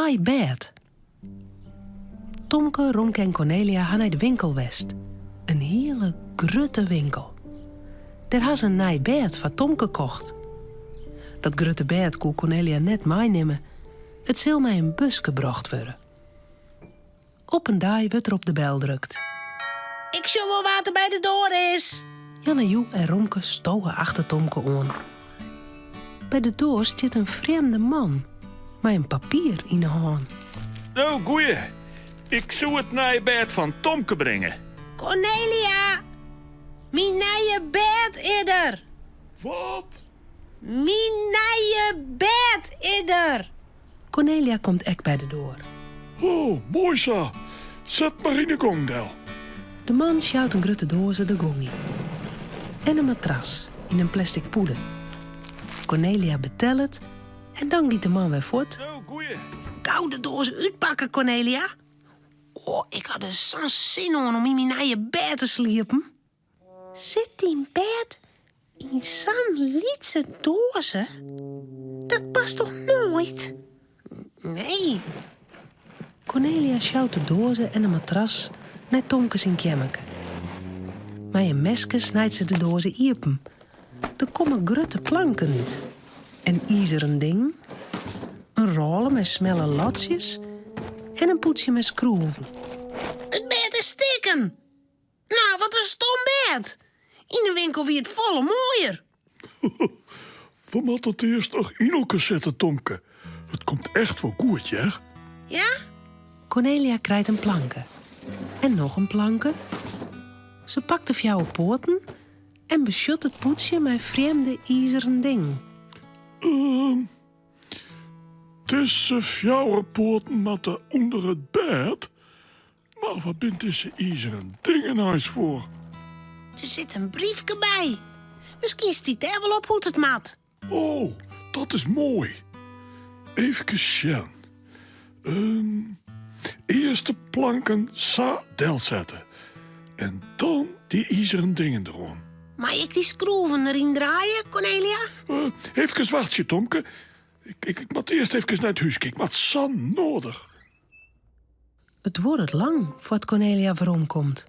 naai bed. Tomke, Romke en Cornelia gaan naar de winkel west. Een hele grutte winkel. Daar had ze een naai bed van Tomke kocht. Dat grutte bed kon Cornelia net meenemen. Het zal mij een bus gebracht worden. Op een dag werd er op de bel drukt. Ik zie wel wat er bij de deur is. Janne-Joe en Romke stogen achter Tomke aan. Bij de deur zit een vreemde man met een papier in de hand. Oh, goeie. Ik zou het naar je bed van Tomke brengen. Cornelia! Mijn nieuwe bed eerder. Wat? Mijn nieuwe bed eerder. Cornelia komt ek bij de deur. Oh, mooi zo. Zet maar in de gongdel. De man sjouwt een grote doos de gong in. En een matras in een plastic poeder. Cornelia betelt het en dan giet de man weer voort. Oh, goeie. Koude dozen uitpakken, Cornelia. Oh, ik had er zo'n zin om in mijn nieuwe bed te sliepen. Zit die bed in zo'n lietse dozen? Dat past toch nooit? Nee. Cornelia sjouwt de dozen en een matras naar Tomkes in Kjemmeke. Met een mesje snijdt ze de dozen iepen. Er komen grutte planken uit. Een ijzeren ding, een rollen met smelle latjes en een poetsje met schroeven. Het bed is stikken. Nou, wat een stom bed. In de winkel wie het volle mooier. We moeten het eerst nog in elkaar zetten, Tomke. Het komt echt wel goed, hè? Ja? Cornelia krijgt een planken. En nog een planken. Ze pakt de fjouwe poorten en beschut het poetsje met vreemde ijzeren ding. Tussen fjouwe poorten met onder het bed. Maar wat bent deze ijzeren dingen nou eens voor? Er zit een briefje bij. Misschien stiet er wel op hoe het mat. Oh, dat is mooi. Even sjen. Eerst de planken del zetten. En dan die ijzeren dingen erom. Maar ik die schroeven erin draaien, Cornelia? Even wachtje, Tomke. Ik moet eerst even naar het huis kijken. Maar het is zo nodig. Het wordt lang voordat Cornelia waarom komt.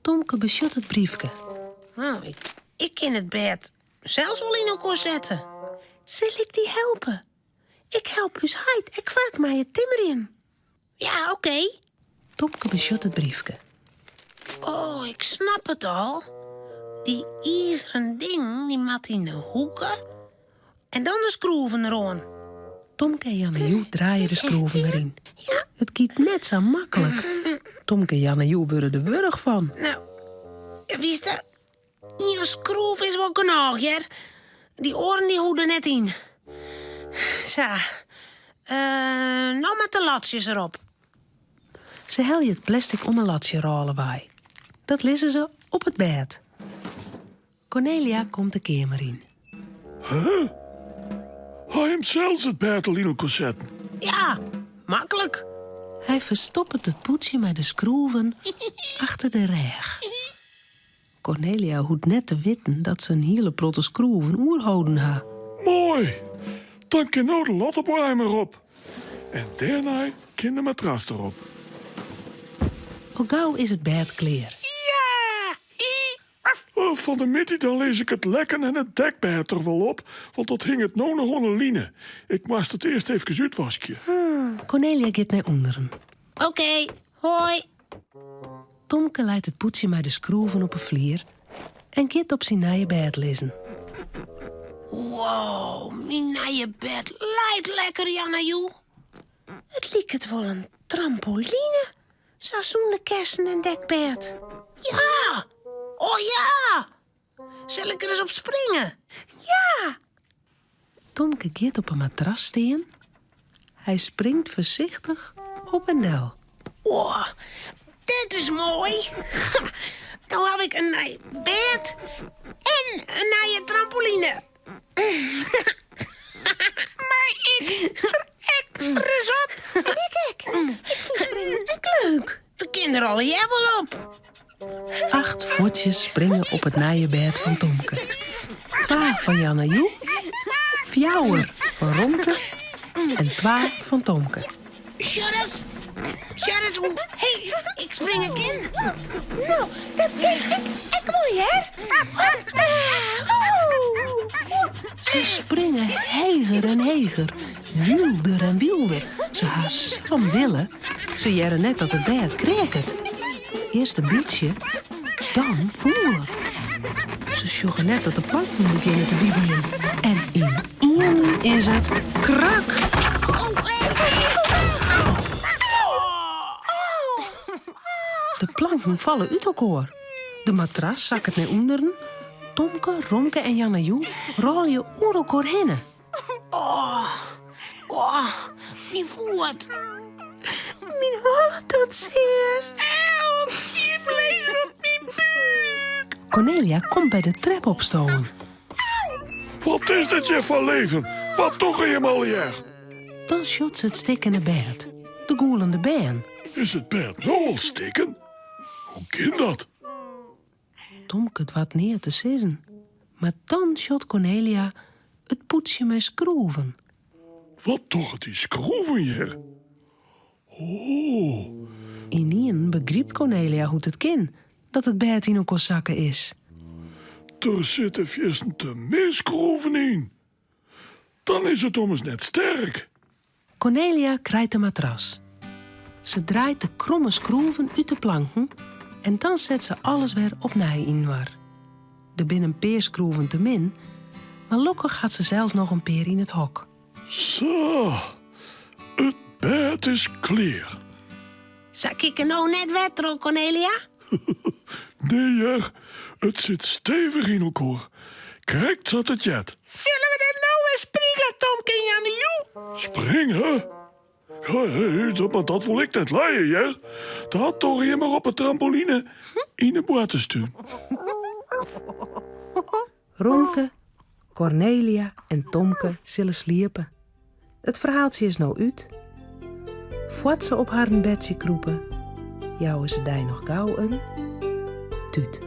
Tomke beschut het briefje. Nou, ik kan het bed zelfs wel in elkaar zetten. Zal ik die helpen? Ik help dus heid. Ik vaak mij het timmer in. Ja, oké. Tomke beschut het briefje. Oh, ik snap het al. Die ijzeren ding, die mat in de hoeken. En dan de schroeven erom. Tomke en Janne-Joe draaien de schroeven erin. Ja. Het giet net zo makkelijk. Tomke en Janne-Joe worden er wurg van. Nou, wist je, je schroef is wel genoeg, ja? Die oren die hoeden net in. Zo. Nou met de latjes erop. Ze helje het plastic om een latje rollen bij. Dat lissen ze op het bed. Cornelia komt de kamer in. Huh? Hij hem zelfs het bed al in elkaar zetten. Ja, makkelijk. Hij verstopt het poetsje met de schroeven achter de reg. Cornelia hoeft net te weten dat ze een hele protte schroeven oerhouden ha. Mooi. Dan kan nou de lattenbruimer op. En daarna kan de matras erop. Al gauw is het bed klaar. Ja! Van de middag dan lees ik het lekken en het dekbed er wel op. Want dat hing het nou nog onder line. Ik moest het eerst even uitwasken. Cornelia gaat naar onderen. Oké, hoi. Tomke leidt het poetsje met de schroeven op een vlier en gaat op zijn nieuwe bed lezen. Wow, mijn nieuwe bed lijkt lekker, Janne-Joe. Het lijkt het wel een trampoline. Seizoen kersen en dekbed. Ja! Oh ja! Zal ik er eens op springen? Ja! Tomke gaat op een matras staan. Hij springt voorzichtig op een del. Wow, dit is mooi. Nou heb ik een nieuw bed en een nieuwe trampoline. Maar ik er eens op. En ik. Ik vind springen ook leuk. De kinderen al jij wel op. 8 voetjes springen op het nieuwe bed van Tomke. 12 van Janne-Joe, 4 van Romke en 2 van Tomke. Shut hey, ik spring ik in. Nou, dat kijk ik mooi, hè? Ze springen heger en heger, wilder en wilder. Ze haast sam willen. Ze jaren net dat het bed kreeg. Eerst een beetje, dan voelen. Ze sjoggen net dat de planken beginnen te wiebelen. En in één is het krak. De planken vallen uit elkaar. De matras zakken naar onderen. Tomke, Romke en Janne rollen oer elkaar heen. Die voert. Mijn holle doet zeer. Cornelia komt bij de trap opstomen. Wat is dit je van leven? Wat toch je al hier? Dan shot ze het stikkende bed. De goelende been. Is het bed nou al stikken? Hoe kan dat? Tomke het wat neer te sissen. Maar dan shot Cornelia het poetsje met schroeven. Wat toch die schroeven hier? Oh, Inien begrijpt Cornelia hoe het kan dat het bed in elkaar zakken is. er zitten viessen te meer schroeven in. Dan is het ommers net sterk. Cornelia krijgt de matras. Ze draait de kromme schroeven uit de planken en dan zet ze alles weer opnieuw in war. Er binnen een paar schroeven te min, maar lokkig gaat ze zelfs nog een peer in het hok. Zo, het bed is klaar. Zak ik er nou net wetteren, Cornelia? Nee, ja, het zit stevig in elkaar. Kijk zat het jet. Zullen we er nou eens springen, Tomke en Janne? Springen? Ja, dat wil ik net leiden, ja. Dat toch je maar op het trampoline in de boete sturen. Romke, Cornelia en Tomke zullen sliepen. Het verhaaltje is nou uit. Voordat ze op haar bedje kroepen, jouwen ze daar nog gauw een tuut.